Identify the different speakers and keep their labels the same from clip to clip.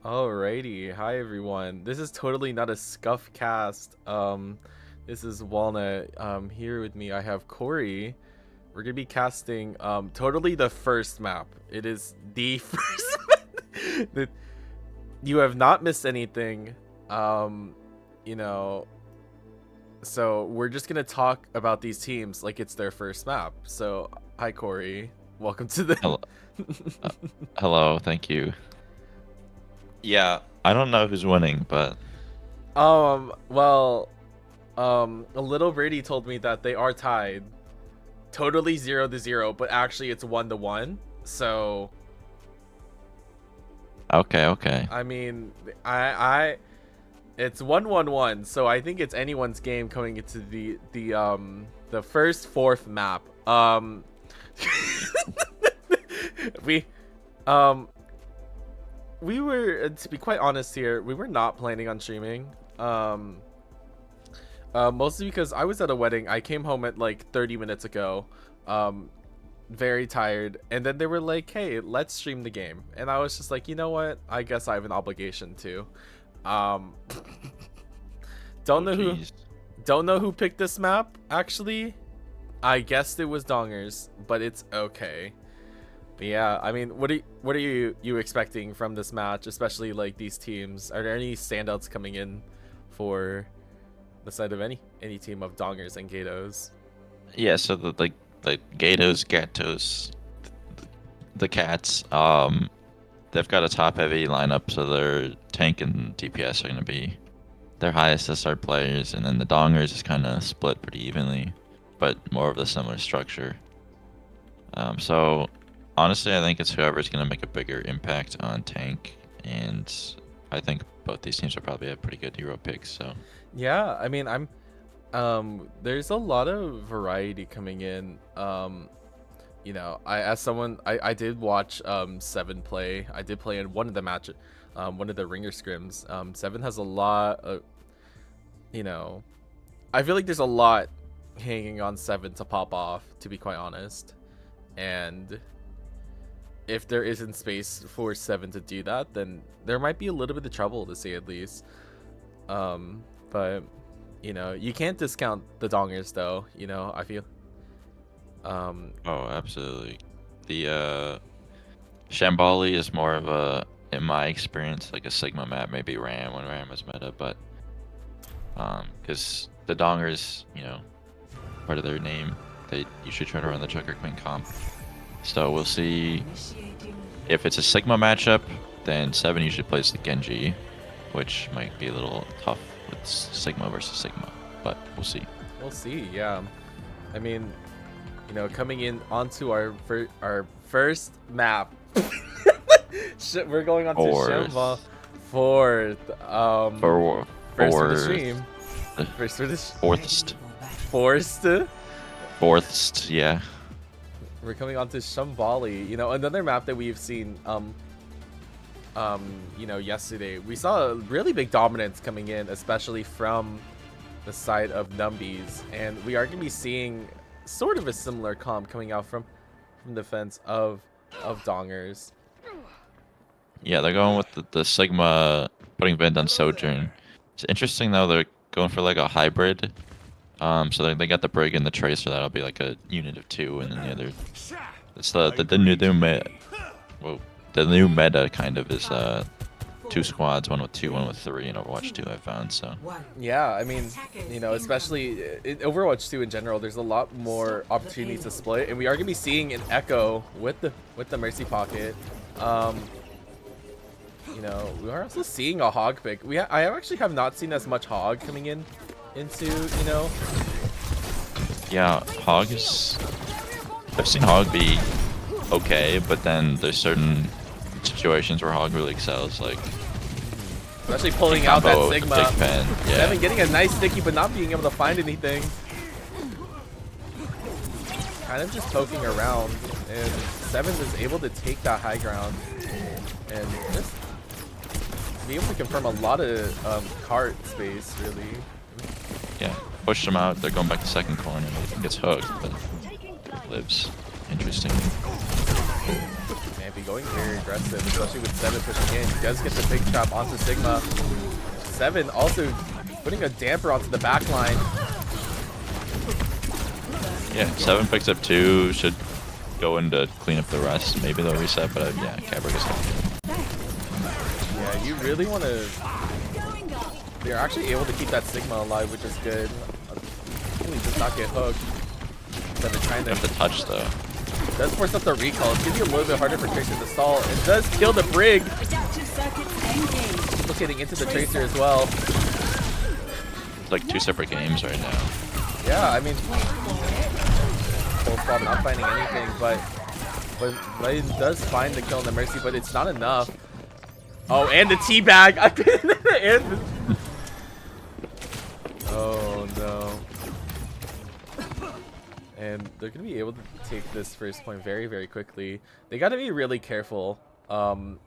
Speaker 1: Alrighty, hi everyone. This is totally not a scuff cast. This is Walnut. Here with me I have Corey. We're gonna be casting totally the first map. It is the first map. You have not missed anything. You know, so we're just gonna talk about these teams like it's their first map. So hi Corey. Welcome to the
Speaker 2: Hello, hello, thank you.
Speaker 3: Yeah,
Speaker 2: I don't know who's winning, but
Speaker 1: well, a little birdie told me that they are tied totally 0-0, but actually it's 1-1. So
Speaker 2: okay.
Speaker 1: I mean, I it's 1-1-1, so I think it's anyone's game coming into the first fourth map. we we were, to be quite honest here, we were not planning on streaming. Mostly because I was at a wedding. I came home at like 30 minutes ago, very tired, and then they were like, hey, let's stream the game, and I was just like, you know what, I guess I have an obligation to. Don't know who picked this map, actually. I guessed it was Dongers, but it's okay. But yeah, I mean, what are you expecting from this match, especially like these teams? Are there any standouts coming in for the side of any team of Dongers and Gatos?
Speaker 2: Yeah, so the Gatos, the cats, they've got a top-heavy lineup, so their tank and DPS are gonna be their highest SR players, and then the Dongers is kind of split pretty evenly, but more of a similar structure. So honestly, I think it's whoever's gonna make a bigger impact on tank, and I think both these teams will probably have pretty good hero picks. So
Speaker 1: Yeah, I mean, there's a lot of variety coming in. You know, I did watch Seven play. I did play in one of the one of the ringer scrims. Seven has a lot of, you know, I feel like there's a lot hanging on Seven to pop off, to be quite honest. And if there isn't space for Seven to do that, then there might be a little bit of trouble, to say at least. But you know, you can't discount the Dongers though, you know, I feel.
Speaker 2: oh, absolutely. The Shambali is more of a, in my experience, like a Sigma map, maybe Ram when Ram was meta, but because the Dongers, you know, part of their name, they usually try to run the Joker Queen comp. So we'll see. If it's a Sigma matchup, then Seven usually plays the Genji, which might be a little tough with Sigma versus Sigma, but we'll see.
Speaker 1: We'll see, yeah. I mean, you know, coming in onto our first map. Shit, we're going on to Shimba fourth. First for the stream. First for the
Speaker 2: Fourthst, yeah.
Speaker 1: We're coming on to Shambali, you know, another map that we've seen you know, yesterday. We saw a really big dominance coming in, especially from the side of Numbies, and we are going to be seeing sort of a similar comp coming out from defense of Dongers.
Speaker 2: Yeah, they're going with the Sigma, putting Vind on Sojourn. It's interesting though, they're going for like a hybrid. So they got the Brig and the Tracer, that'll be like a unit of 2, and then the other, it's the new meta kind of is 2 squads, one with 2, one with 3 in Overwatch 2, I found. So
Speaker 1: yeah, I mean, you know, especially in Overwatch 2 in general, there's a lot more opportunities to split, and we are gonna be seeing an Echo with the Mercy Pocket. You know, we are also seeing a Hog pick. I actually have not seen as much Hog coming into, you know.
Speaker 2: yeah, Hog is, I've seen Hog be okay, but then there's certain situations where Hog really excels, like
Speaker 1: especially pulling out that Sigma.
Speaker 2: Yeah.
Speaker 1: Seven getting a nice sticky, but not being able to find anything. Kind of just poking around, and Seven is able to take that high ground and just be able to confirm a lot of cart space, really.
Speaker 2: Yeah, pushed them out. They're going back to second corner. He gets hooked, but lives. Interesting.
Speaker 1: Man, going very aggressive, especially with 7 pushing in. He does get the big trap onto Sigma. 7 also putting a damper onto the back line.
Speaker 2: Yeah, 7 picks up 2, should go in to clean up the rest. Maybe they'll reset, but yeah, Cabrick is going to.
Speaker 1: Yeah, you really want to... They're actually able to keep that Sigma alive, which is good. Hopefully does not get hooked. But they're trying to...
Speaker 2: Have to touch, though.
Speaker 1: Does force up the recall. It's going to be a little bit harder for Tracer to stall. It does kill the Brig. Still getting into the Tracer as well.
Speaker 2: It's like 2 separate games right now.
Speaker 1: Yeah, I mean... Full Swap not finding anything, but Bladen does find the kill on the Mercy, but it's not enough. Oh, and the teabag! And oh no. And they're going to be able to take this first point very, very quickly. They got to be really careful.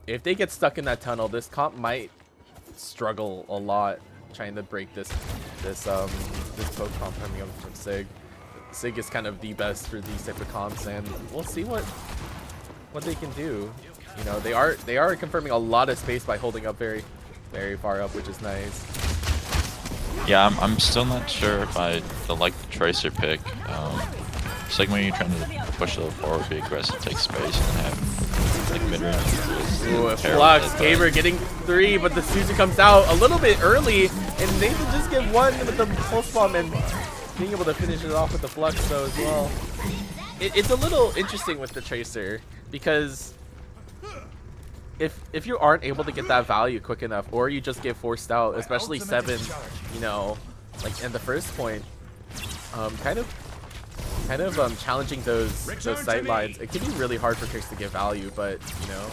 Speaker 1: If they get stuck in that tunnel, this comp might struggle a lot trying to break this poke comp coming up from Sig. Sig is kind of the best for these type of comps, and we'll see what they can do. You know, they are confirming a lot of space by holding up very, very far up, which is nice.
Speaker 2: Yeah, I'm still not sure if I like the Tracer pick. Sigma, you're trying to push a little forward, be aggressive, take space, and then have like mid-range.
Speaker 1: Ooh, a Flux, Gamer getting 3, but the Suzu comes out a little bit early, and Nathan just get 1 with the pulse bomb and being able to finish it off with the Flux though as well. It's a little interesting with the Tracer because if you aren't able to get that value quick enough, or you just get forced out, especially 7, you know, like in the first point, kind of challenging those sight lines. It can be really hard for Tracer to get value, but you know.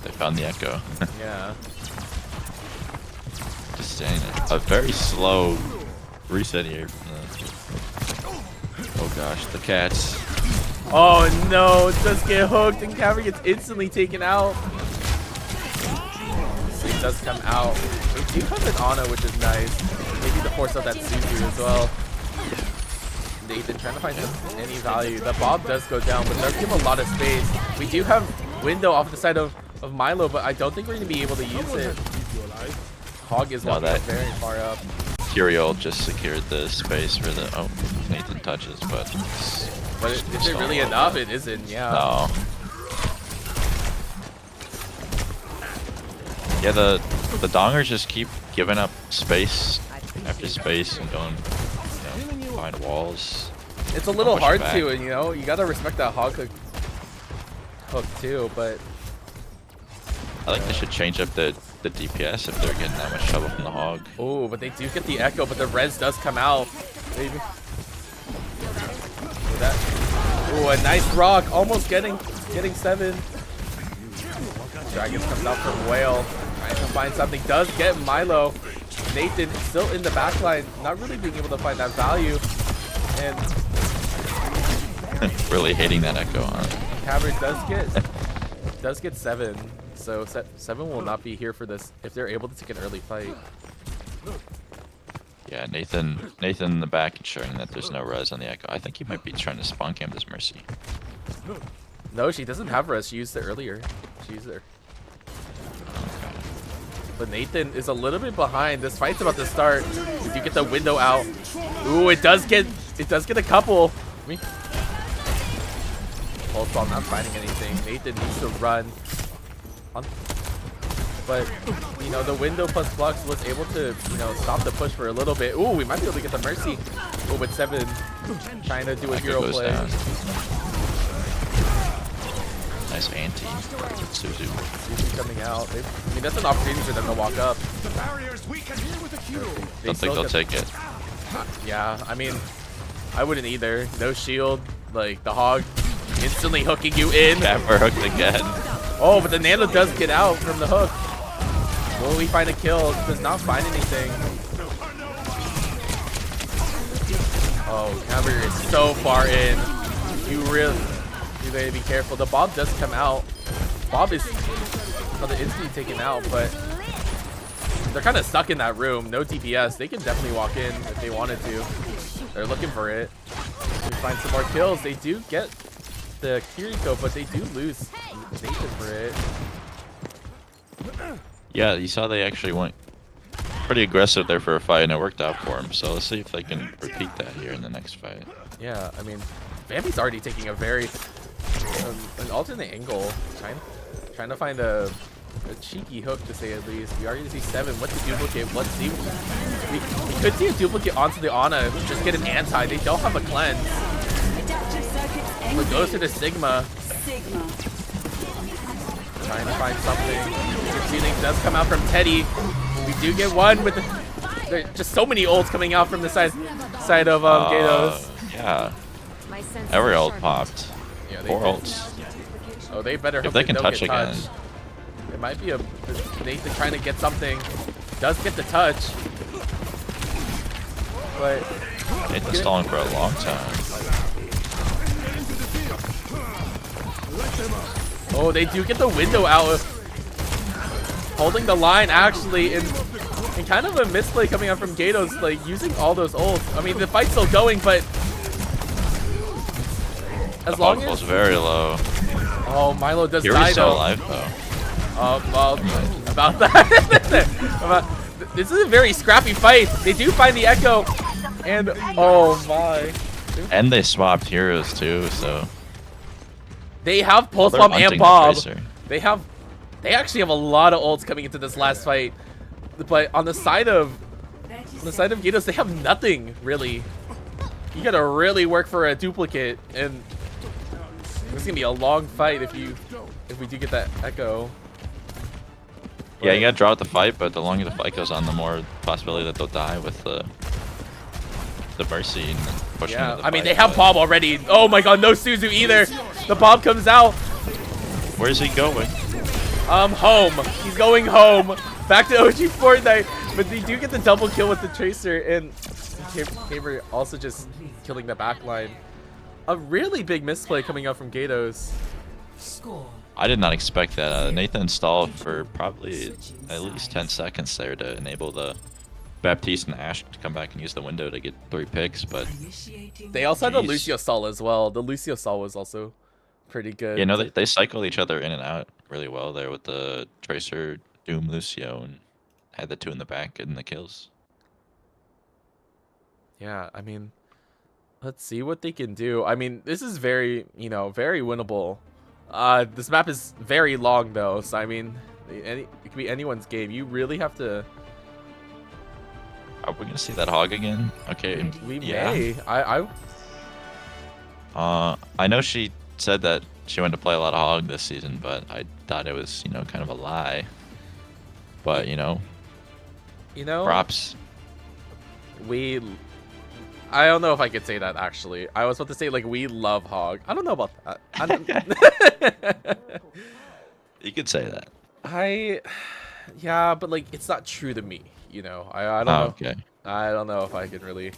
Speaker 2: They found the echo.
Speaker 1: Yeah.
Speaker 2: Just saying it. A very slow reset here. Oh gosh, the cats.
Speaker 1: Oh no, it does get hooked and Cameron gets instantly taken out. So it does come out. They do have an Ana, which is nice. Maybe the force of that Suzu as well. Nathan trying to find any value. The Bob does go down, but they'll give a lot of space. We do have window off the side of Milo, but I don't think we're going to be able to use it. Hog is walking very far up.
Speaker 2: Curiel just secured the space for the... Oh, Nathan touches, but...
Speaker 1: But is it really enough? It isn't, yeah.
Speaker 2: No. Yeah, the Dongers just keep giving up space after space and going, you know, behind walls.
Speaker 1: It's a little hard to, and you know, you gotta respect that hog hook too, but...
Speaker 2: I think they should change up the DPS if they're getting that much trouble from the hog.
Speaker 1: Oh, but they do get the echo, but the res does come out. Maybe. Oh, a nice rock, almost getting 7. Dragons comes out from Whale, trying to find something. Does get Milo. Nathan still in the backline, not really being able to find that value, and
Speaker 2: really hating that echo on.
Speaker 1: Cabbage does get 7. So 7 will not be here for this if they're able to take an early fight.
Speaker 2: Yeah, Nathan in the back ensuring that there's no res on the echo. I think he might be trying to spawn camp this Mercy.
Speaker 1: No, she doesn't have res. She used it earlier. She used it.
Speaker 2: Okay.
Speaker 1: But Nathan is a little bit behind. This fight's about to start. If you get the window out. Ooh, it does get a couple. Pulse Bomb not finding anything. Nathan needs to run. But, you know, the window plus Flux was able to, you know, stop the push for a little bit. Ooh, we might be able to get the Mercy. Oh, with 7 trying to do a hero play.
Speaker 2: Nice anti.
Speaker 1: Suzu coming out. I mean, that's an opportunity for them to walk up.
Speaker 2: Don't think they'll take it.
Speaker 1: Yeah, I mean, I wouldn't either. No shield. Like, the hog instantly hooking you in.
Speaker 2: Camper hooked again.
Speaker 1: Oh, but the Nano does get out from the hook. Will we find a kill? Does not find anything. Oh, Camber is so far in. You gotta be careful. The Bob does come out. Bob is instantly taken out, but they're kind of stuck in that room. No DPS. They can definitely walk in if they wanted to. They're looking for it. We find some more kills. They do get the Kiriko, but they do lose Nathan for it.
Speaker 2: Yeah, you saw they actually went pretty aggressive there for a fight, and it worked out for him. So let's see if they can repeat that here in the next fight.
Speaker 1: Yeah, I mean, Bambi's already taking a very an alternate angle, trying to find a cheeky hook to say at least. We already see 7. What's the duplicate? Let's see. We could see a duplicate onto the Ana. Just get an anti. They don't have a cleanse. But goes to the Sigma. Trying to find something. Succeeding does come out from Teddy. We do get one with there's just so many ults coming out from the side of Gatos.
Speaker 2: Yeah. Every ult popped.
Speaker 1: Yeah,
Speaker 2: 4 ults.
Speaker 1: Oh, they better hope
Speaker 2: If they can
Speaker 1: don't
Speaker 2: touch
Speaker 1: get
Speaker 2: again.
Speaker 1: touched. It might be a Nathan trying to get something. Does get the touch. But
Speaker 2: Nathan's stalling for a long time.
Speaker 1: oh, they do get the window out of holding the line actually in kind of a misplay coming out from Gatos, like using all those ults. I mean, the fight's still going, but as long as
Speaker 2: very low.
Speaker 1: oh, Milo does
Speaker 2: Here
Speaker 1: die
Speaker 2: he's still
Speaker 1: though.
Speaker 2: alive though.
Speaker 1: Well, about that. This is a very scrappy fight. They do find the Echo, and oh my.
Speaker 2: And they swapped heroes too, so
Speaker 1: They have Pulse
Speaker 2: they're
Speaker 1: Bomb and
Speaker 2: hunting the
Speaker 1: Bob.
Speaker 2: Tracer.
Speaker 1: They actually have a lot of ults coming into this last fight. But on the side of Gatos, they have nothing really. You gotta really work for a duplicate, and it's gonna be a long fight if we do get that Echo.
Speaker 2: Yeah, you gotta draw out the fight, but the longer the fight goes on, the more possibility that they'll die with the Mercy and pushing into the
Speaker 1: I mean,
Speaker 2: fight,
Speaker 1: they have
Speaker 2: but-
Speaker 1: Bob already. Oh my god, no Suzu either. The Bob comes out.
Speaker 2: Where's he going?
Speaker 1: Home. He's going home. Back to OG Fortnite. But they do get the double kill with the Tracer, and Caber also just killing the back line. A really big misplay coming out from Gatos.
Speaker 2: I did not expect that. Nathan stalled for probably at least 10 seconds there to enable the Baptiste and Ash to come back and use the window to get 3 picks, but
Speaker 1: They also had the
Speaker 2: Jeez.
Speaker 1: Lucio Sol as well. The Lucio Sol was also pretty good.
Speaker 2: you know, they cycled each other in and out really well there with the Tracer, Doom, Lucio, and had the 2 in the back getting the kills.
Speaker 1: Yeah, I mean, let's see what they can do. I mean, this is very, very winnable. This map is very long though, so I mean, it could be anyone's game. You really have to.
Speaker 2: Are we gonna see that hog again? Okay,
Speaker 1: We
Speaker 2: yeah.
Speaker 1: may.
Speaker 2: I know she said that she wanted to play a lot of hog this season, but I thought it was, kind of a lie. But, props.
Speaker 1: I don't know if I could say that actually. I was about to say like we love hog. I don't know about that.
Speaker 2: You could say that.
Speaker 1: Yeah, but like it's not true to me. I don't know.
Speaker 2: Okay.
Speaker 1: I don't know if I can really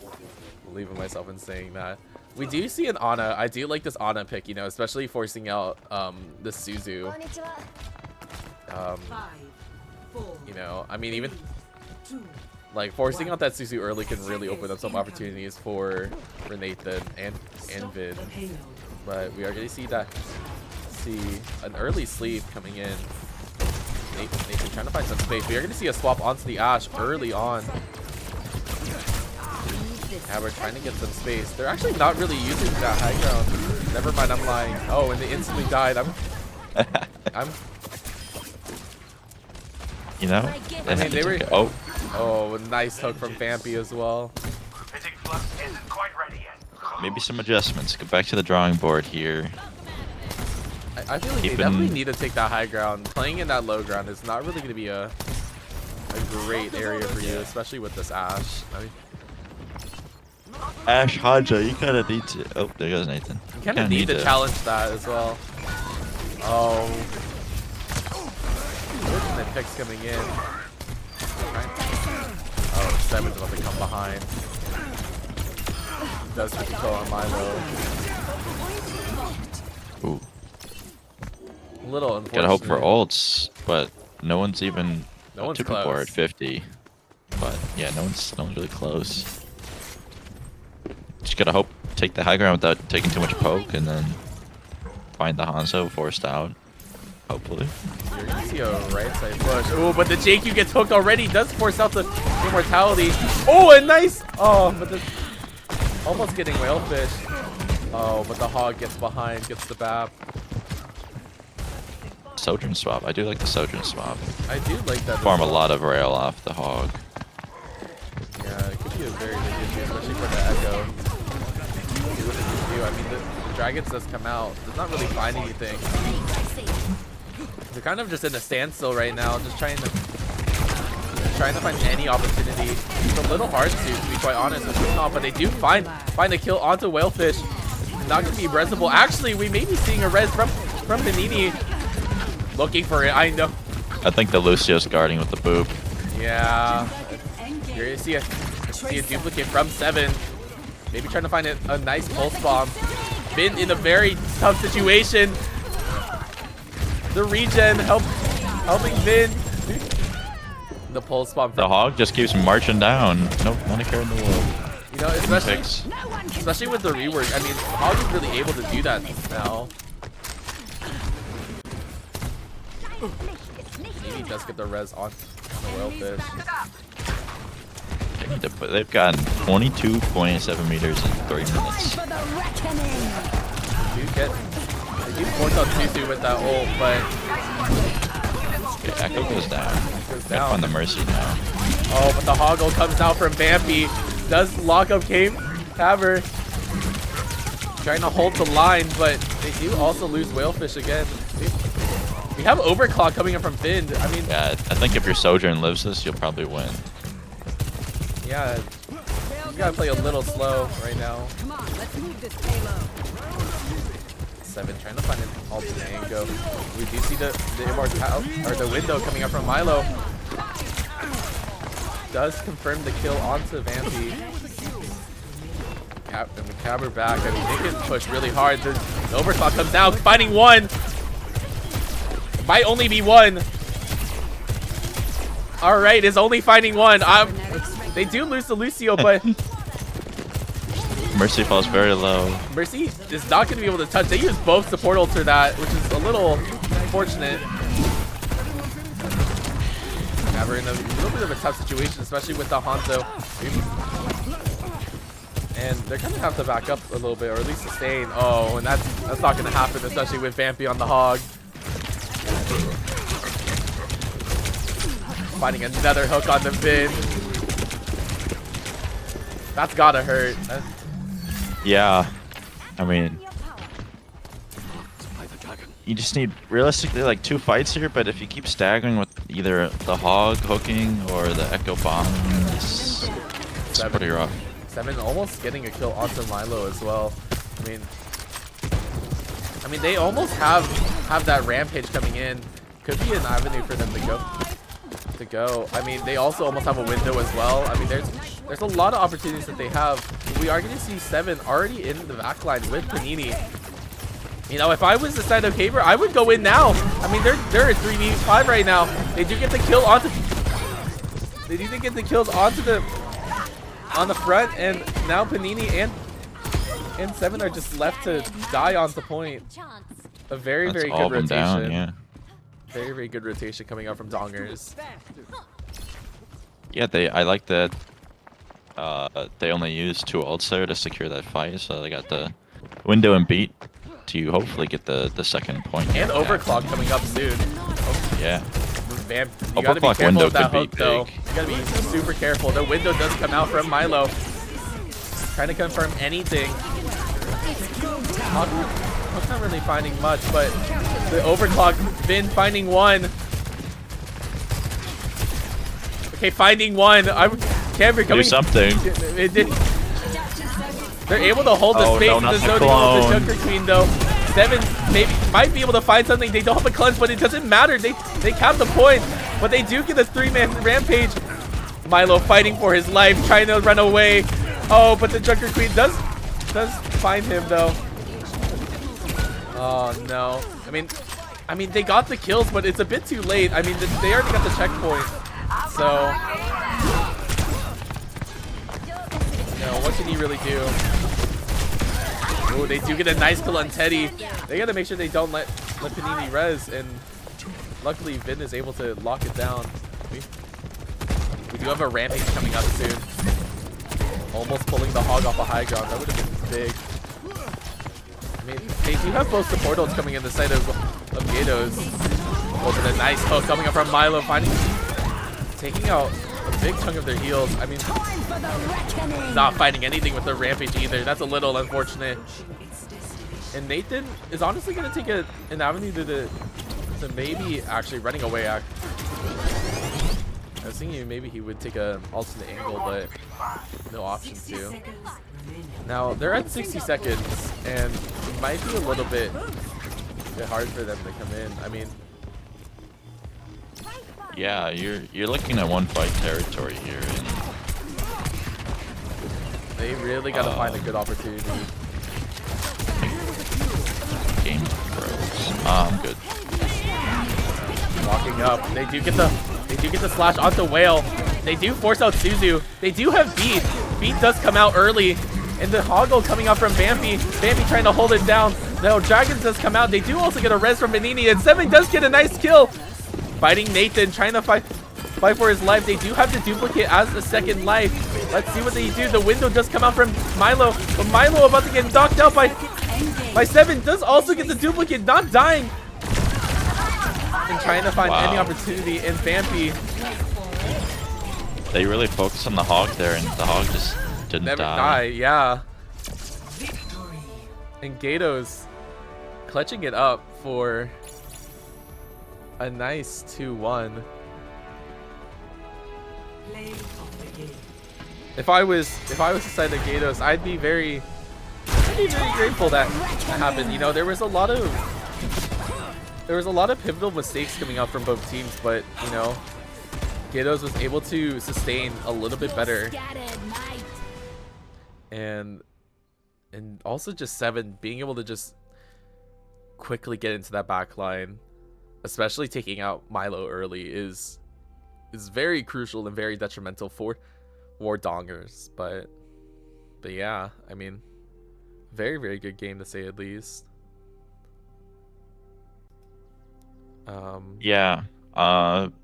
Speaker 1: believe in myself in saying that. We do see an Ana. I do like this Ana pick, especially forcing out the Suzu. I mean, even like forcing out that Suzu early can really open up some opportunities for Nathan and Vid. But we are going to see an early sleep coming in. Nathan trying to find some space. We are going to see a swap onto the Ashe early on. Yeah, we're trying to get some space. They're actually not really using that high ground. Never mind, I'm lying. Oh, and they instantly died. I mean, they were. Oh, nice hook from Vampy as well.
Speaker 2: Maybe some adjustments. Go back to the drawing board here.
Speaker 1: I feel like they definitely need to take that high ground. Playing in that low ground is not really going to be a great area for you, especially with this Ashe.
Speaker 2: Ash Haja, you kind of need to. Oh, there goes Nathan.
Speaker 1: You kind of need to challenge that as well. Oh. Fortunate picks coming in. Oh, Seven's about to come behind. Does get the kill on Milo.
Speaker 2: Ooh.
Speaker 1: A little unfortunate.
Speaker 2: Gotta hope for ults, but no one's even.
Speaker 1: No one's
Speaker 2: 2 people
Speaker 1: close.
Speaker 2: are at 50. But yeah, no one's really close. Just gotta hope take the high ground without taking too much poke, and then find the Hanzo forced out. Hopefully.
Speaker 1: You're gonna see a right side push. Oh, but the JQ gets hooked already. Does force out the immortality. Oh, and nice. Oh, but the almost getting whalefish. Oh, but the hog gets behind, gets the BAP.
Speaker 2: Sojourn swap. I do like the Sojourn swap.
Speaker 1: I do like that.
Speaker 2: Farm a lot of rail off the hog.
Speaker 1: Yeah, it could be a very good issue, especially for the Echo. See what it can do. I mean, the Dragons does come out. Does not really find anything. They're kind of just in a standstill right now, just trying to find any opportunity. It's a little hard to be quite honest with Not, but they do find a kill onto Whalefish. Not gonna be resable. Actually, we may be seeing a res from Panini. Looking for it, I know.
Speaker 2: I think the Lucio's guarding with the boop.
Speaker 1: Yeah. You're gonna see a duplicate from 7. Maybe trying to find a nice pulse bomb. Been in a very tough situation. The regen helping Vin. The pulse bomb.
Speaker 2: The hog just keeps marching down. Nope, not a care in the world.
Speaker 1: You know, especially with the rework. I mean, Hog is really able to do that now. He does get the res on the Whalefish.
Speaker 2: They need to put. They've gotten 22.7 meters in 3 minutes.
Speaker 1: They do force out Tutu with that ult, but
Speaker 2: Okay, Echo goes down.
Speaker 1: goes down.
Speaker 2: On the Mercy now.
Speaker 1: Oh, but the Hoggle comes out from Vampy. Does lock up Caber. Trying to hold the line, but they do also lose Whalefish again. We have Overclock coming in from Finn. I mean,
Speaker 2: Yeah, I think if your Sojourn lives this, you'll probably win.
Speaker 1: yeah, you gotta play a little slow right now.
Speaker 4: Come on, let's move this payload.
Speaker 1: 7 trying to find an alternate angle. We do see the immortal or the window coming up from Milo. Does confirm the kill onto Vampy. And the Caber back. I mean, they can push really hard. The Overclock comes out, finding 1. Might only be 1. All right, is only finding 1. They do lose the Lucio, but
Speaker 2: Mercy falls very low.
Speaker 1: Mercy is not going to be able to touch. They use both support ults for that, which is a little unfortunate. Yeah, we're in a little bit of a tough situation, especially with the Hanzo. And they're going to have to back up a little bit, or at least sustain. Oh, and that's not going to happen, especially with Vampy on the Hog. Finding another hook on the Vin. That's gotta hurt.
Speaker 2: Yeah, I mean, you just need realistically like 2 fights here. But if you keep staggering with either the Hog hooking or the Echo bomb, it's pretty rough.
Speaker 1: 7 almost getting a kill onto Milo as well. I mean, they almost have that rampage coming in. Could be an avenue for them to go. I mean, they also almost have a window as well. I mean, there's a lot of opportunities that they have. We are going to see 7 already in the backline with Panini. You know, if I was the side of Caber, I would go in now. I mean, they're at 3v5 right now. They do get the kill onto. They do get the kills onto on the front, and now Panini and 7 are just left to die on the point. A very good rotation.
Speaker 2: Down, yeah.
Speaker 1: Very good rotation coming out from Dongers.
Speaker 2: Yeah, I like that they only used 2 ults there to secure that fight, so they got the window and beat to hopefully get the second point.
Speaker 1: And Overclock coming up soon. Oh,
Speaker 2: yeah.
Speaker 1: Man, you gotta be
Speaker 2: Overclock
Speaker 1: careful
Speaker 2: window
Speaker 1: with that
Speaker 2: could
Speaker 1: hook,
Speaker 2: be
Speaker 1: though.
Speaker 2: big.
Speaker 1: You gotta be super careful. The window does come out from Milo. Trying to confirm anything. Hawk's not really finding much, but the Overclock, Vin finding 1. Okay, finding 1. Camber coming.
Speaker 2: Do something.
Speaker 1: It did. They're able to hold the space in the zone with the Junker Queen, though. 7 might be able to find something. They don't have a cleanse, but it doesn't matter. They cap the point, but they do get a 3-man rampage. Milo fighting for his life, trying to run away. Oh, but the Junker Queen does find him, though. Oh no. I mean they got the kills, but it's a bit too late. I mean they already got the checkpoint. So you know, what can he really do? Oh, they do get a nice kill on Teddy. They gotta make sure they don't let Panini res, and luckily Vin is able to lock it down. We do have a rampage coming up soon. Almost pulling the hog off a high ground. That would have been big. I mean, they do have both support ults coming in the side of Gatos. Oh, but a nice hook coming up from Milo, taking out a big chunk of their heals. I mean, not fighting anything with the rampage either. That's a little unfortunate. And Nathan is honestly going to take an avenue to maybe actually running away. I was thinking maybe he would take an alternate angle, but no option to. Now, they're at 60 seconds, and it might be a little bit hard for them to come in. I mean,
Speaker 2: yeah, you're looking at one fight territory here, and
Speaker 1: they really got to find a good opportunity.
Speaker 2: Game throws. I'm good.
Speaker 1: Walking up, they do get the slash onto Whale. They do force out Suzu. They do have Beat. Beat does come out early, and the Hoggle coming out from Bambi. Bambi trying to hold it down. No, Dragons does come out. They do also get a res from Benini, and Seven does get a nice kill. Fighting Nathan, trying to fight for his life. They do have the duplicate as a second life. Let's see what they do. The window does come out from Milo, but Milo about to get knocked out by Seven. Does also get the duplicate, not dying. And trying to find any opportunity in Bambi.
Speaker 2: They really focus on the hog there, and the hog just didn't
Speaker 1: Never
Speaker 2: die.
Speaker 1: Yeah. And Gatos clutching it up for a nice 2-1. If I was the side of Gatos, I'd be very grateful that happened. You know, there was a lot of pivotal mistakes coming out from both teams, but you know, Gatos was able to sustain a little bit better. And also just Seven being able to just quickly get into that back line, especially taking out Milo early, is very crucial and very detrimental for War Dongers. But yeah, I mean, very, very good game to say at least.
Speaker 2: Yeah.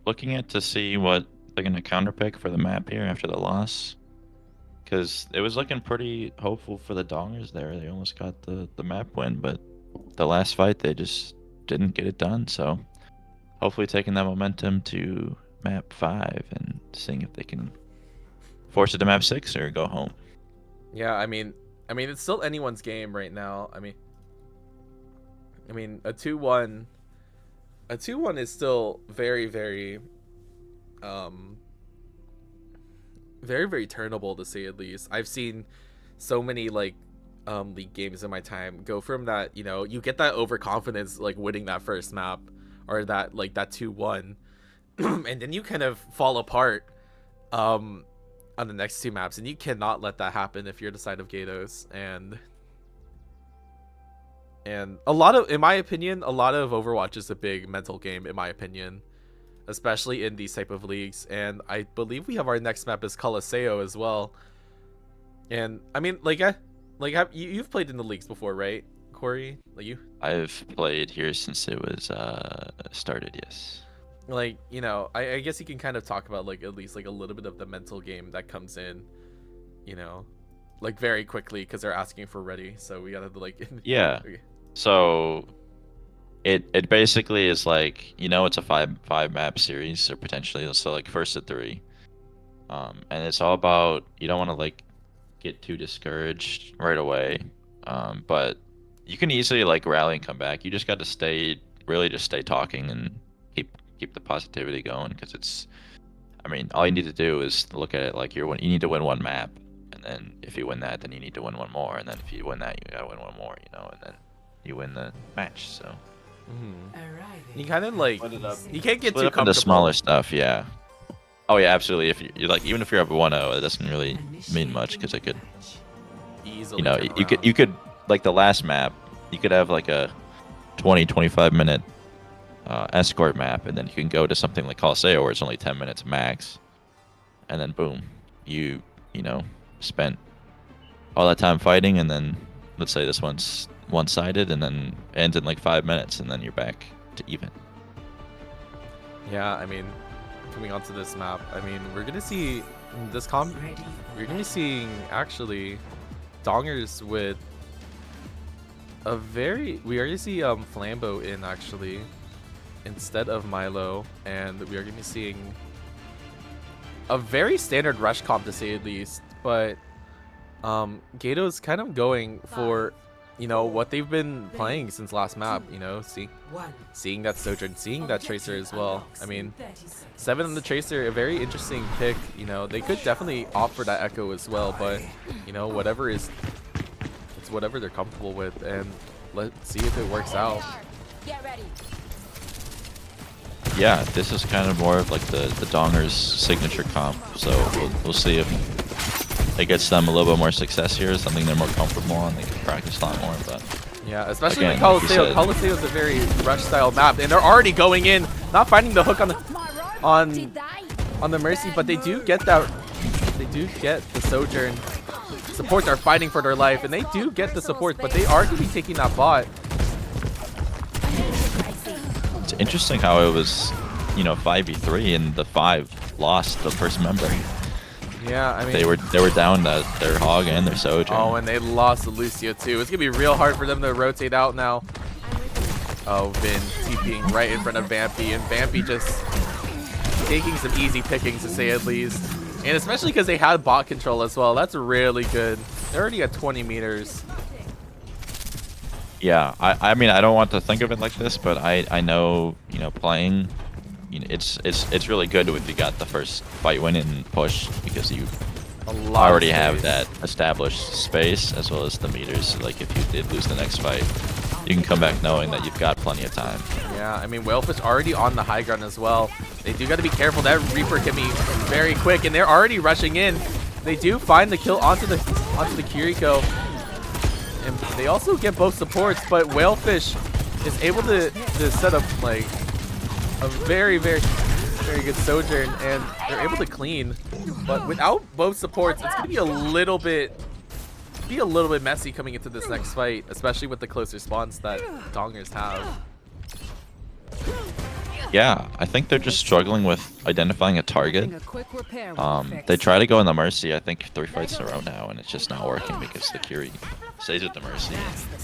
Speaker 2: Looking at to see what they're gonna counterpick for the map here after the loss, because it was looking pretty hopeful for the Dongers there. They almost got the map win, but the last fight they just didn't get it done. So hopefully taking that momentum to map 5 and seeing if they can force it to map 6 or go home.
Speaker 1: Yeah, I mean it's still anyone's game right now. I mean a 2-1 is still very, very very, very turnable, to say at least. I've seen so many like league games in my time go from that, you know, you get that overconfidence like winning that first map or that like that 2-1 and then you kind of fall apart on the next 2 maps, and you cannot let that happen if you're the side of Gatos. And a lot of, in my opinion, a lot of Overwatch is a big mental game, in my opinion, especially in these type of leagues. And I believe we have our next map is Coliseo as well. And I mean, you've played in the leagues before, right, Corey? Like you?
Speaker 2: I've played here since it was started, yes.
Speaker 1: Like, you know, I guess you can kind of talk about like at least like a little bit of the mental game that comes in, you know, like very quickly because they're asking for ready. So we gotta like
Speaker 2: yeah.
Speaker 1: Okay.
Speaker 2: So it basically is like, you know, it's a five map series, or potentially so like first to 3, and it's all about, you don't want to like get too discouraged right away, but you can easily like rally and come back. You just got to stay talking and keep the positivity going, because it's, I mean, all you need to do is look at it like you need to win 1 map, and then if you win that, then you need to win 1 more, and then if you win that, you gotta win 1 more, you know, and then you win the match. So
Speaker 1: you kind of like, you can't get too
Speaker 2: split up
Speaker 1: comfortable.
Speaker 2: into smaller stuff. Yeah. Oh yeah, absolutely. If you're like, even if you're up 1-0, it doesn't really mean much, because it could
Speaker 1: Easily,
Speaker 2: you know,
Speaker 1: turn
Speaker 2: you could like the last map, you could have like a 20-25 minute escort map, and then you can go to something like Coliseo where it's only 10 minutes max, and then boom, you know, spent all that time fighting, and then let's say this one's one-sided and then ends in like 5 minutes, and then you're back to even.
Speaker 1: Yeah, I mean, coming onto this map, I mean, we're gonna see this we're gonna be seeing actually Dongers with a we are gonna see Flambeau in actually instead of Milo, and we are gonna be seeing a very standard rush comp to say the least, but Gatos kind of going for, you know, what they've been playing since last map, you know, seeing that Sojourn, seeing that Tracer as well. I mean, 7 on the Tracer, a very interesting pick, you know, they could definitely opt for that Echo as well, but, you know, it's whatever they're comfortable with, and let's see if it works out.
Speaker 2: Yeah, this is kind of more of like the Dongers signature comp, so we'll see if it gets them a little bit more success here, something they're more comfortable on, they can practice a lot more, but
Speaker 1: yeah, especially
Speaker 2: again,
Speaker 1: the Coliseo. Coliseo is a very rush style map, and they're already going in, not finding the hook on the Mercy, but they do get the Sojourn. Supports are fighting for their life, and they do get the supports, but they are going to be taking that bot.
Speaker 2: It's interesting how it was, you know, 5v3 and the 5 lost the first member.
Speaker 1: Yeah, I mean,
Speaker 2: they were down their Hog and their Sojourn.
Speaker 1: Oh, and they lost the Lucio too. It's gonna be real hard for them to rotate out now. Oh, Vin TPing right in front of Vampy, and Vampy just taking some easy pickings to say at least. And especially because they had bot control as well. That's really good. They're already at 20 meters.
Speaker 2: Yeah, I mean, I don't want to think of it like this, but I know, you know, playing, you know, it's really good if you got the first fight win and push, because you already have that established space as well as the meters. Like if you did lose the next fight, you can come back knowing that you've got plenty of time. Yeah,
Speaker 1: I mean, Whalefish already on the high ground as well. They do got to be careful. That Reaper can be very quick, and they're already rushing in. They do find the kill onto the Kiriko, and they also get both supports. But Whalefish is able to set up like a very good Sojourn, and they're able to clean. But without both supports, it's gonna be a little bit messy coming into this next fight, especially with the close response that Dongers have.
Speaker 2: Yeah, I think they're just struggling with identifying a target. They try to go in the Mercy, I think 3 fights in a row now, and it's just not working because the Curie stays with the Mercy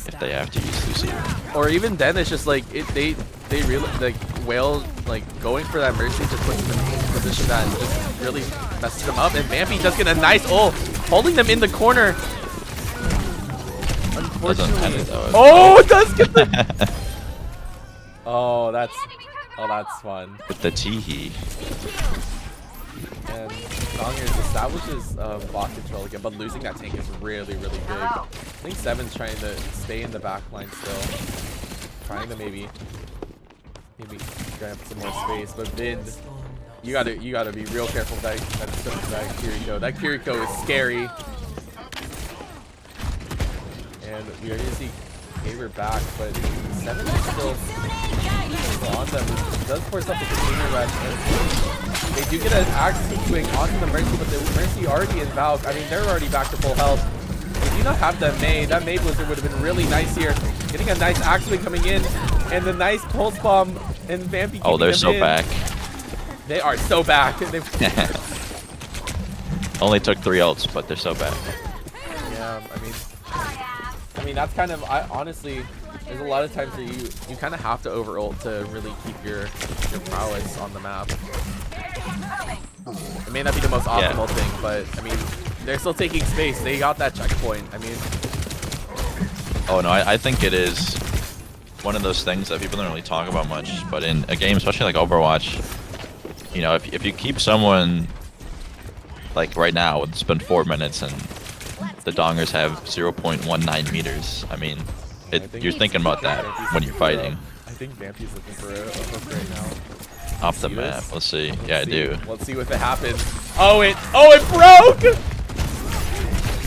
Speaker 2: if they have to use Lucio.
Speaker 1: Or even then, it's just like they really like Whale like going for that Mercy just puts them in a position that just really messes them up. And Vampy does get a nice ult, holding them in the corner. Unfortunately, oh, it does get the. Oh, that's fun.
Speaker 2: With the Teehee.
Speaker 1: And Dongers establishes bot control again, but losing that tank is really big. I think Seven's trying to stay in the back line still, trying to maybe grab some more space. But Vind, you gotta be real careful with that Kiriko. That Kiriko is scary. And we are gonna see Gaber back, but Seven is still on them. It does force up the container rush. They do get an axe swing onto the Mercy, but the Mercy already in Valve. I mean, they're already back to full health. They do not have that May. That May Blizzard would have been really nice here. Getting a nice axe swing coming in, and the nice pulse bomb, and Vampy.
Speaker 2: Oh, they're so back.
Speaker 1: They are so back.
Speaker 2: Only took 3 ults, but they're so back.
Speaker 1: Yeah, I mean that's kind of, honestly, there's a lot of times where you kind of have to over ult to really keep your prowess on the map. It may not be the most optimal thing, but I mean, they're still taking space. They got that checkpoint. I mean,
Speaker 2: oh no, I think it is one of those things that people don't really talk about much, but in a game, especially like Overwatch, you know, if you keep someone like right now, it's been 4 minutes and the Dongers have 0.19 meters. I mean, you're thinking about that when you're fighting.
Speaker 1: I think Vampy's looking for a hook right now.
Speaker 2: Off the map. Let's see. Yeah, I do.
Speaker 1: Let's see if it happens. Oh, it broke!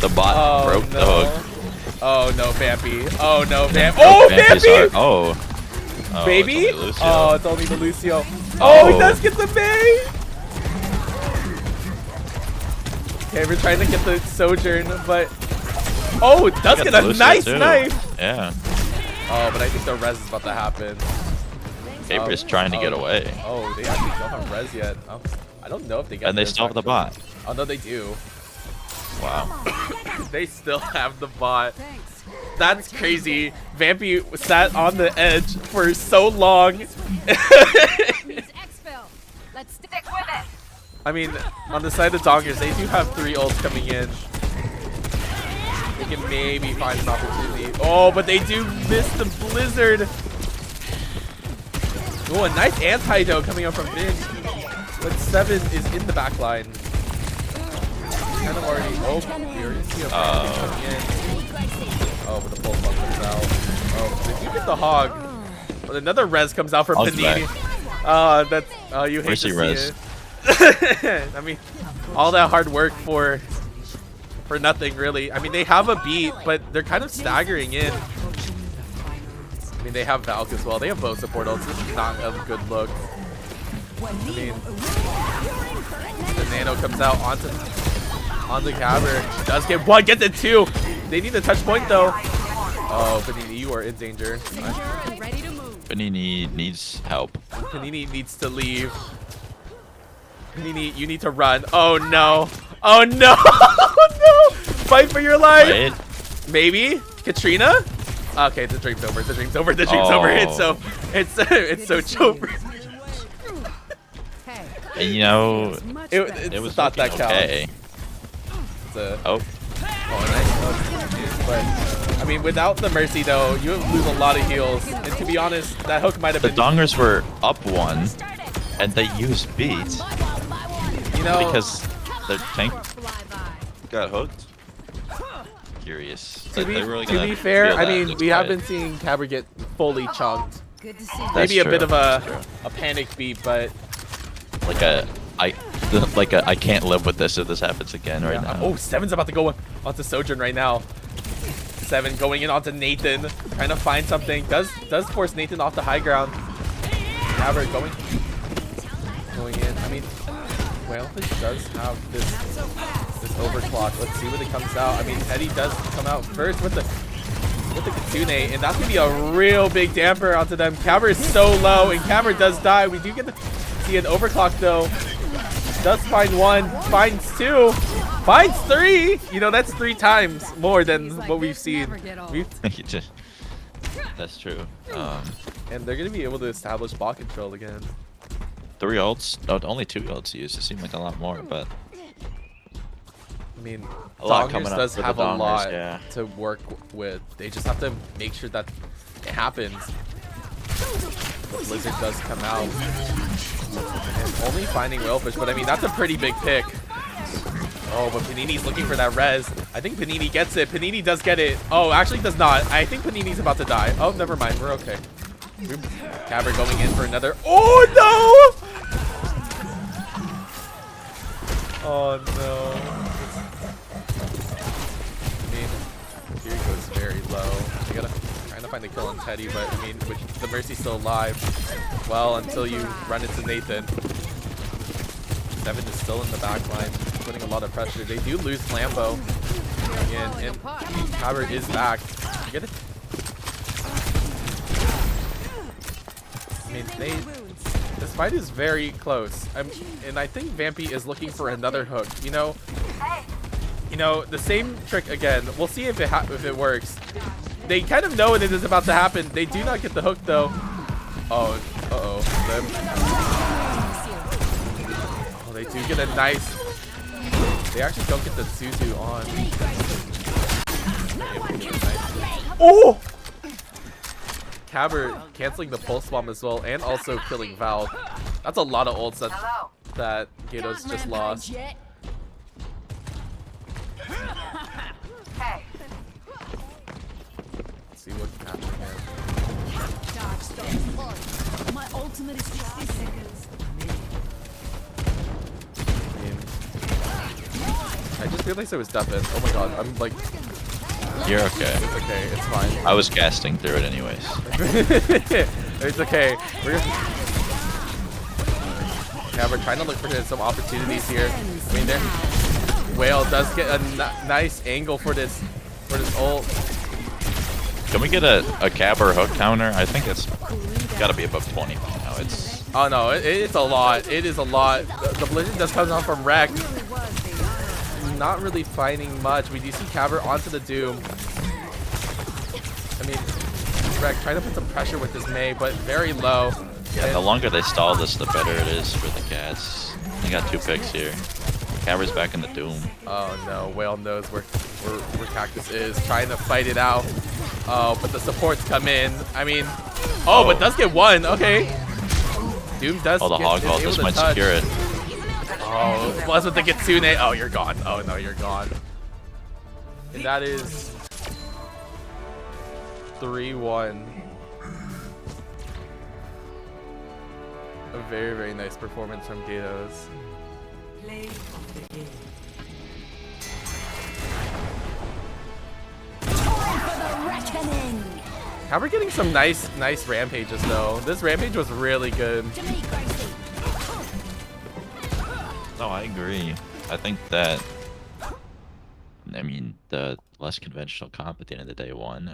Speaker 2: The bot broke the hook.
Speaker 1: Oh no, Vampy. Oh no, Vampy. Oh, Vampy!
Speaker 2: Oh,
Speaker 1: baby? It's only the Lucio. Oh, he does get the May! Okay, we're trying to get the Sojourn, but Oh, it does
Speaker 2: He
Speaker 1: get
Speaker 2: got
Speaker 1: a
Speaker 2: Lucio,
Speaker 1: nice
Speaker 2: too.
Speaker 1: knife.
Speaker 2: Yeah.
Speaker 1: Oh, but I think the res is about to happen.
Speaker 2: Gabriel's trying to get away.
Speaker 1: Oh, they actually don't have res yet. Oh, I don't know if they get
Speaker 2: And they
Speaker 1: res,
Speaker 2: still have the
Speaker 1: actually.
Speaker 2: bot.
Speaker 1: Oh, no, they do.
Speaker 2: Wow.
Speaker 1: They still have the bot.
Speaker 4: Thanks.
Speaker 1: That's crazy. Vampy sat on the edge for so long.
Speaker 4: Needs exfil. Let's stick with it.
Speaker 1: I mean, on the side of Dongers, they do have 3 ults coming in. They can maybe find an opportunity. Oh, but they do miss the blizzard. Oh, a nice antidote coming up from Vin. But 7 is in the back line. Kind of already. Oh, we already see a coming in. Oh, but the pulse bomb comes out. Oh, they do get the hog. But another res comes out for
Speaker 2: Hog's
Speaker 1: Panini.
Speaker 2: back.
Speaker 1: That's you hate to see
Speaker 2: res?
Speaker 1: it. I mean, all that hard work for nothing, really. I mean, they have a beat, but they're kind of staggering in. I mean, they have Valk as well. They have both support ults. This is not a good look. I mean, the Nano comes out onto Cabber. Does get 1, gets it 2. They need a touch point, though. Oh, Panini, you are in danger.
Speaker 4: Ready to move.
Speaker 2: Panini needs help.
Speaker 1: Panini needs to leave. Panini, you need to run. Oh no. Oh no. Oh no. Fight for your life.
Speaker 2: Right?
Speaker 1: Maybe Katrina. Okay, the dream's over. The dream's over. The dream's over. It's so choper.
Speaker 4: Hey.
Speaker 2: And you know,
Speaker 1: It's
Speaker 2: it was
Speaker 1: not that
Speaker 2: looking
Speaker 1: counts.
Speaker 2: okay.
Speaker 1: It's a,
Speaker 2: Oh,
Speaker 1: nice. But I mean, without the Mercy though, you lose a lot of heals. And to be honest, that hook might have
Speaker 2: the
Speaker 1: been.
Speaker 2: Dongers were up 1, and they used beat
Speaker 1: You know,
Speaker 2: because their tank
Speaker 4: Flyby.
Speaker 2: got hooked. Curious.
Speaker 1: to be,
Speaker 2: They're really
Speaker 1: to
Speaker 2: gonna
Speaker 1: be fair,
Speaker 2: feel
Speaker 1: I
Speaker 2: that
Speaker 1: mean,
Speaker 2: next
Speaker 1: we have
Speaker 2: fight.
Speaker 1: been seeing Cabber get fully chunked.
Speaker 4: Good to see.
Speaker 2: That's
Speaker 1: Maybe a bit
Speaker 2: true.
Speaker 1: of a panic beat, but
Speaker 2: I can't live with this if this happens again right now.
Speaker 1: Oh, 7's about to go onto Sojourn right now. 7 going in onto Nathan, trying to find something. Does force Nathan off the high ground. Cabber going in. I mean, Whalefish does have this overclock. Let's see what it comes out. I mean, Teddy does come out first with the Kitsune, and that's gonna be a real big damper onto them. Cabber is so low, and Cabber does die. We do get to see an overclock though. Does find 1, finds 2, finds 3. You know, that's 3 times more than what we've seen.
Speaker 2: That's true.
Speaker 1: And they're gonna be able to establish ball control again.
Speaker 2: 3 ults. Oh, only 2 ults used. It seemed like a lot more, but
Speaker 1: I mean,
Speaker 2: a lot
Speaker 1: Dongers
Speaker 2: coming up
Speaker 1: does
Speaker 2: for the
Speaker 1: have a
Speaker 2: Dongers,
Speaker 1: lot
Speaker 2: yeah.
Speaker 1: to work with. They just have to make sure that it happens. The Blizzard does come out. And only finding Whalefish, but I mean, that's a pretty big pick. Oh, but Panini's looking for that res. I think Panini gets it. Panini does get it. Oh, actually does not. I think Panini's about to die. Oh, never mind. We're okay. Cabber going in for another. Oh, no! Oh, no. I mean, here goes very low. They gotta trying to find the kill on Teddy, but I mean, with the Mercy's still alive. Well, until you run into Nathan. 7 is still in the back line, putting a lot of pressure. They do lose Lambo again, and Cabber is back. Get it? I mean, this fight is very close. And I think Vampy is looking for another hook. You know, the same trick again. We'll see if it works. They kind of know when it is about to happen. They do not get the hook though. Oh, oh, they do get a nice. They actually don't get the Suzu on. Oh! Cabber canceling the pulse bomb as well, and also killing Val. That's a lot of ults that Gatos just lost. Let's see what can happen here.
Speaker 4: My ultimate is 60 seconds.
Speaker 1: I just realized I was deafened. Oh my god, I'm like,
Speaker 2: you're okay.
Speaker 1: it's okay, it's fine.
Speaker 2: I was casting through it anyways.
Speaker 1: It's okay. We're trying to look for some opportunities here. I mean, Whale does get a nice angle for this for this ult.
Speaker 2: Can we get a cab or hook counter? I think it's got to be above 20 by now. It's
Speaker 1: Oh no, it's a lot. It is a lot. The blazing just comes on from Wreck. Not really finding much. We do see Caber onto the Doom. I mean, Wreck trying to put some pressure with his Mei, but very low.
Speaker 2: yeah. The longer they stall this, the better it is for the cats. They got 2 picks here. Caber's back in the Doom.
Speaker 1: Oh no, Whale knows where Cactus is, trying to fight it out. Oh, but the supports come in. I mean, but does get one. Okay. Doom does.
Speaker 2: Oh, the
Speaker 1: get,
Speaker 2: hog wall.
Speaker 1: is able
Speaker 2: This
Speaker 1: to
Speaker 2: might
Speaker 1: touch.
Speaker 2: secure it.
Speaker 1: Oh, plus with the Kitsune. Oh, you're gone. Oh no, you're gone. And that is 3-1. A very, very nice performance from Gatos.
Speaker 5: Play of the game.
Speaker 1: How we're getting some nice rampages though. This rampage was really good.
Speaker 2: No, I agree. I think that, I mean, the less conventional comp at the end of the day won.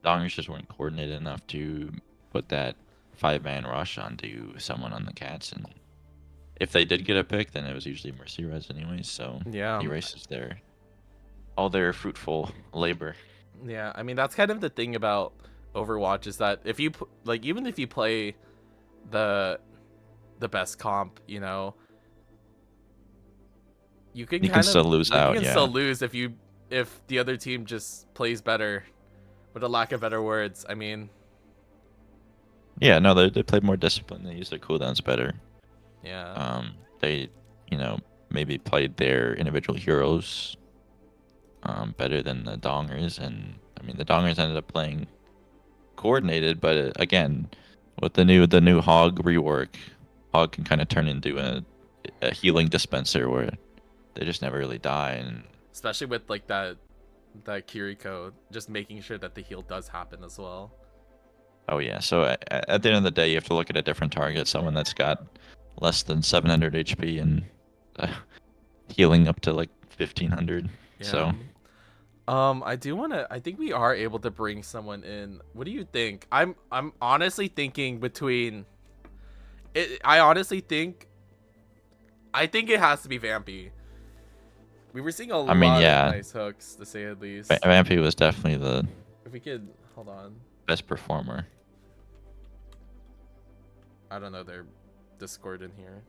Speaker 2: Dongers just weren't coordinated enough to put that 5-man rush onto someone on the cats, and if they did get a pick, then it was usually Mercy Res anyways, so
Speaker 1: Yeah.
Speaker 2: erases all their fruitful labor.
Speaker 1: Yeah, I mean that's kind of the thing about Overwatch is that if you like, even if you play the best comp, you know, you can
Speaker 2: still lose out.
Speaker 1: You can
Speaker 2: Yeah.
Speaker 1: still lose if the other team just plays better, with a lack of better words. I mean,
Speaker 2: Yeah, no, they played more disciplined. They used their cooldowns better.
Speaker 1: yeah.
Speaker 2: They, maybe played their individual heroes better than the Dongers, and I mean the Dongers ended up playing coordinated, but again, with the new Hog rework, Hog can kind of turn into a healing dispenser where they just never really die, and
Speaker 1: Especially with like that Kiriko, just making sure that the heal does happen as well.
Speaker 2: oh yeah. So at the end of the day, you have to look at a different target, someone that's got less than 700 HP and healing up to like 1500.
Speaker 1: Yeah.
Speaker 2: So
Speaker 1: I think we are able to bring someone in. What do you think? I'm honestly thinking between I think it has to be Vampy. We were seeing a lot
Speaker 2: yeah.
Speaker 1: of nice hooks, to say at least.
Speaker 2: Vampy was definitely the
Speaker 1: If we could hold on.
Speaker 2: best performer.
Speaker 1: I don't know their Discord in here.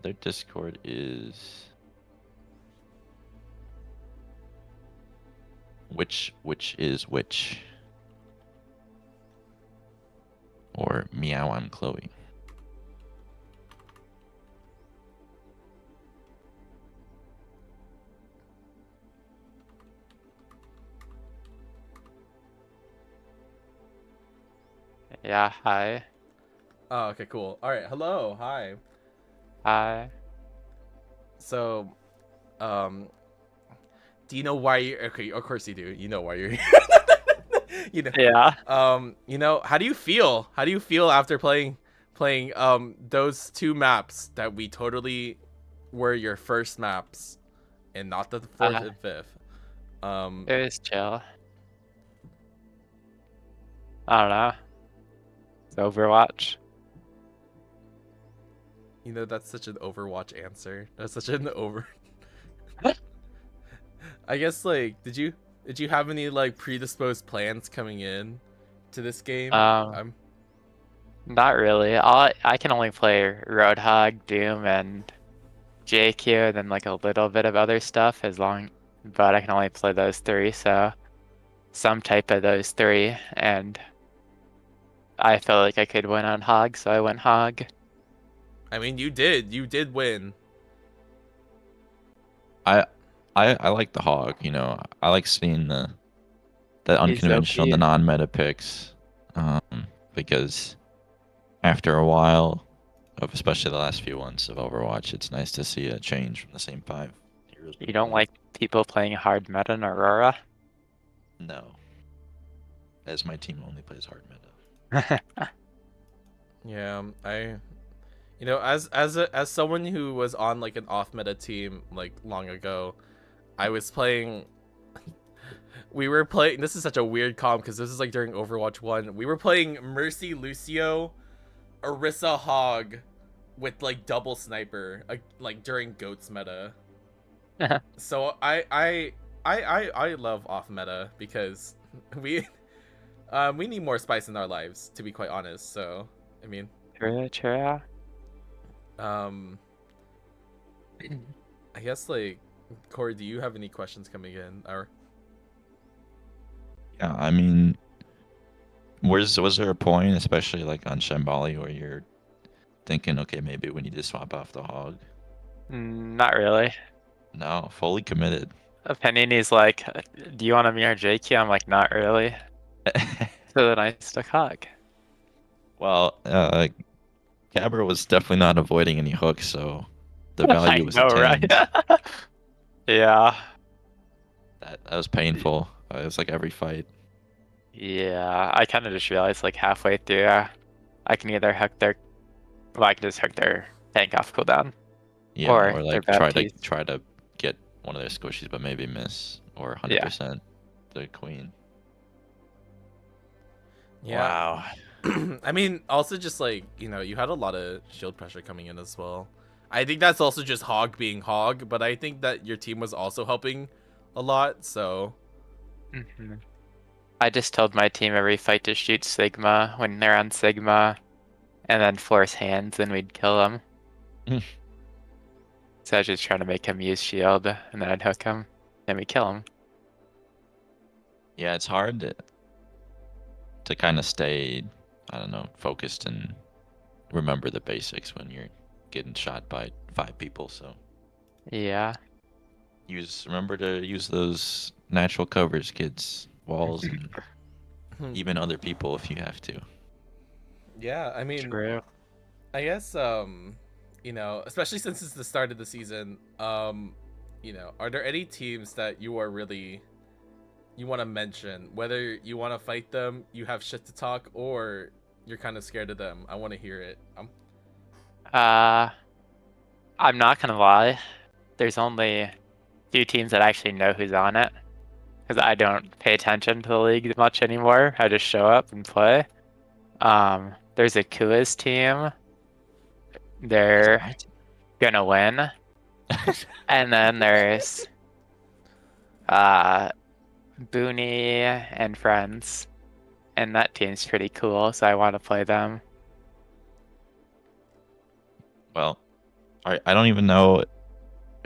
Speaker 2: Their Discord is which is which, or meow I'm Chloe.
Speaker 6: Yeah, hi.
Speaker 1: Oh, okay, cool. All right, hello, hi.
Speaker 6: Hi.
Speaker 1: So, do you know why you? Okay, of course you do. You know why you're here. You know.
Speaker 6: Yeah.
Speaker 1: You know, how do you feel? How do you feel after playing those 2 maps that we totally were your first maps, and not the 4th and 5th?
Speaker 6: It was chill. I don't know. It's Overwatch.
Speaker 1: You know, that's such an Overwatch answer. That's such an over. I guess, like, did you have any like predisposed plans coming in to this game?
Speaker 6: Not really. I can only play Roadhog, Doom, and JQ, and then like a little bit of other stuff but I can only play those 3, so some type of those 3, and I felt like I could win on Hog, so I went Hog.
Speaker 1: I mean, you did win.
Speaker 2: I like the Hog. I like seeing the unconventional, the
Speaker 6: OP.
Speaker 2: non-meta picks, because after a while of especially the last few ones of Overwatch, it's nice to see a change from the same 5 heroes.
Speaker 6: You don't like people playing hard meta in Aurora?
Speaker 2: No, as my team only plays hard meta.
Speaker 1: Yeah, as someone who was on like an off meta team like long ago, I was playing we were playing. This is such a weird comp because this is like during Overwatch 1. We were playing Mercy, Lucio, Orisa, Hog, with like double sniper, like during Goats meta. So I love off meta because we need more spice in our lives, to be quite honest. So I mean,
Speaker 6: True.
Speaker 1: I guess like Corey, do you have any questions coming in? Or
Speaker 2: Yeah, I mean, was there a point, especially like on Shambali, where you're thinking, okay, maybe we need to swap off the hog?
Speaker 6: Not really.
Speaker 2: No, fully committed.
Speaker 6: Panini's like, do you want to mirror JQ? I'm like, not really. So then I stuck hog.
Speaker 2: Well, Cabra was definitely not avoiding any hooks, so the
Speaker 6: I
Speaker 2: value was
Speaker 6: know, right?
Speaker 2: attained.
Speaker 6: Yeah.
Speaker 2: That was painful. It was like every fight.
Speaker 6: Yeah, I kind of just realized like halfway through, I can either hook their, well, I can just hook their tank off cooldown.
Speaker 2: Yeah,
Speaker 6: Or
Speaker 2: or
Speaker 6: their
Speaker 2: like try
Speaker 6: Baptiste.
Speaker 2: to get one of their squishies, but maybe miss, or 100% the queen.
Speaker 1: yeah,
Speaker 6: Wow.
Speaker 1: I mean, also just like, you know, you had a lot of shield pressure coming in as well. I think that's also just Hog being Hog, but I think that your team was also helping a lot. So
Speaker 6: I just told my team every fight to shoot Sigma when they're on Sigma, and then force hands, and we'd kill them. So I was just trying to make him use shield, and then I'd hook him, then we kill him.
Speaker 2: Yeah, it's hard to kind of stay, I don't know, focused and remember the basics when you're getting shot by 5 people. So
Speaker 6: Yeah.
Speaker 2: remember to use those natural covers, kids, walls, and even other people if you have to.
Speaker 1: yeah, I mean,
Speaker 6: True.
Speaker 1: I guess you know, especially since it's the start of the season, you know, are there any teams that you are really you want to mention, whether you want to fight them, you have shit to talk, or you're kind of scared of them? I want to hear it.
Speaker 6: I'm not gonna lie. There's only a few teams that actually know who's on it, because I don't pay attention to the league much anymore. I just show up and play. There's a Kua's team. They're gonna win. And then there's Booney and friends, and that team's pretty cool, so I want to play them.
Speaker 2: Well, I don't even know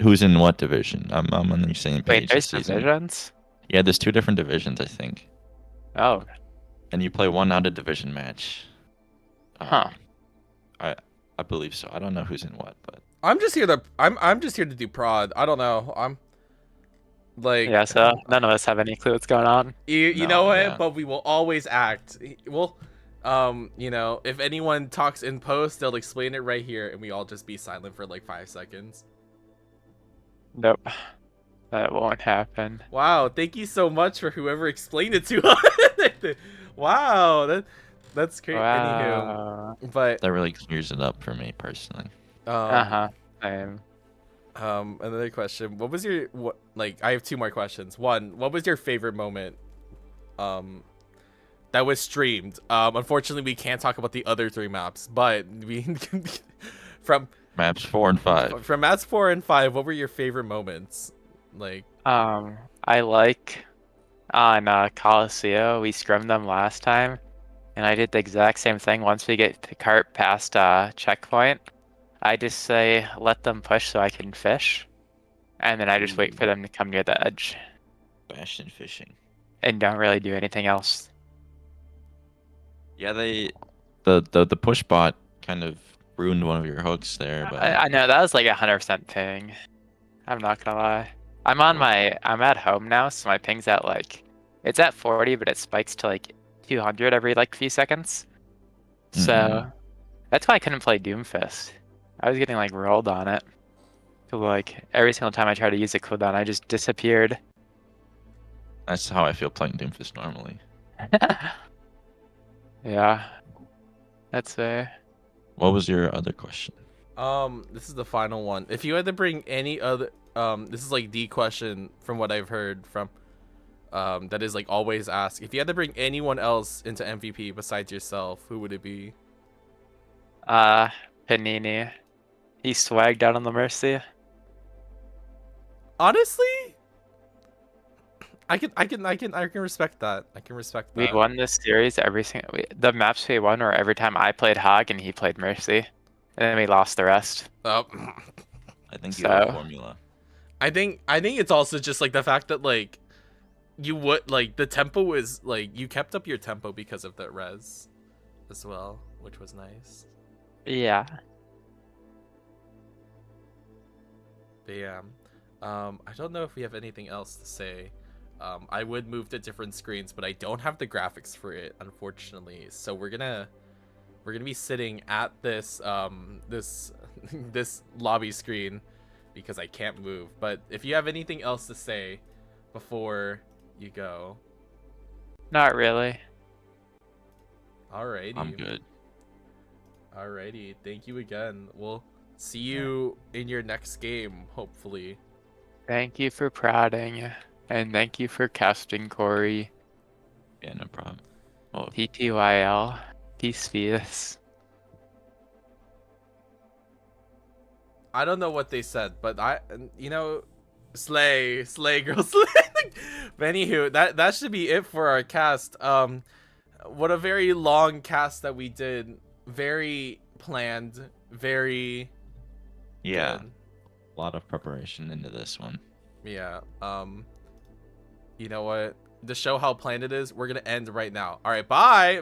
Speaker 2: who's in what division. I'm on the same page
Speaker 6: Wait, there's
Speaker 2: this season.
Speaker 6: divisions?
Speaker 2: Yeah, there's 2 different divisions, I think.
Speaker 6: Oh,
Speaker 2: And you play 1 out of division match.
Speaker 6: Huh.
Speaker 2: I believe so. I don't know who's in what, but
Speaker 1: I'm just here to do prod. I don't know. I'm like,
Speaker 6: yeah. So none of us have any clue what's going on.
Speaker 1: you
Speaker 2: No,
Speaker 1: know what?
Speaker 2: yeah.
Speaker 1: But we will always act. We'll, you know, if anyone talks in post, they'll explain it right here, and we all just be silent for like 5 seconds.
Speaker 6: Nope, that won't happen.
Speaker 1: Wow, thank you so much for whoever explained it to us. Wow, that's great.
Speaker 6: Wow.
Speaker 1: Anywho, but
Speaker 2: that really clears it up for me personally.
Speaker 6: I'm
Speaker 1: another question. What was your like? I have 2 more questions. One, what was your favorite moment? That was streamed. Unfortunately, we can't talk about the other 3 maps, but we from
Speaker 2: Maps 4 and 5.
Speaker 1: from maps 4 and 5. What were your favorite moments? Like,
Speaker 6: I like on Coliseum, we scrimmed them last time, and I did the exact same thing. Once we get the cart past checkpoint, I just say let them push so I can fish, and then I just wait for them to come near the edge
Speaker 2: Bastion fishing.
Speaker 6: and don't really do anything else.
Speaker 2: Yeah, the push bot kind of ruined one of your hooks there, but
Speaker 6: I know that was like 100% ping. I'm not gonna lie. I'm at home now, so my ping's at like, it's at 40, but it spikes to like 200 every like few seconds. So that's why I couldn't play Doomfist. I was getting like rolled on it. So like every single time I tried to use a cooldown, I just disappeared.
Speaker 2: that's how I feel playing Doomfist normally.
Speaker 6: Yeah, that's fair.
Speaker 2: What was your other question?
Speaker 1: this is the final one. If you had to bring any other, this is like the question from what I've heard from, that is like always asked. If you had to bring anyone else into MVP besides yourself, who would it be?
Speaker 6: Panini. He swagged out on the Mercy.
Speaker 1: Honestly, I can respect that. I can respect
Speaker 6: We
Speaker 1: that.
Speaker 6: won this series every single. The maps we won were every time I played Hog and he played Mercy, and then we lost the rest.
Speaker 1: Oh.
Speaker 2: I think you have
Speaker 6: So-
Speaker 2: a formula.
Speaker 1: I think it's also just like the fact that like you would like the tempo is like you kept up your tempo because of the res as well, which was nice.
Speaker 6: Yeah.
Speaker 1: But yeah, I don't know if we have anything else to say. I would move to different screens, but I don't have the graphics for it, unfortunately. So we're gonna be sitting at this this lobby screen because I can't move. But if you have anything else to say before you go,
Speaker 6: Not really.
Speaker 1: alrighty.
Speaker 2: I'm good.
Speaker 1: Alrighty, thank you again. We'll see you in your next game, hopefully.
Speaker 6: Thank you for prodding, and thank you for casting Corey.
Speaker 2: Yeah, no problem. Oh,
Speaker 6: TTYL. Peace Fetus.
Speaker 1: I don't know what they said, but slay girl, slay. But anywho, that should be it for our cast. What a very long cast that we did. Very planned, very
Speaker 2: yeah,
Speaker 1: good.
Speaker 2: a lot of preparation into this one.
Speaker 1: Yeah. You know what? To show how planned it is, we're gonna end right now. All right, bye.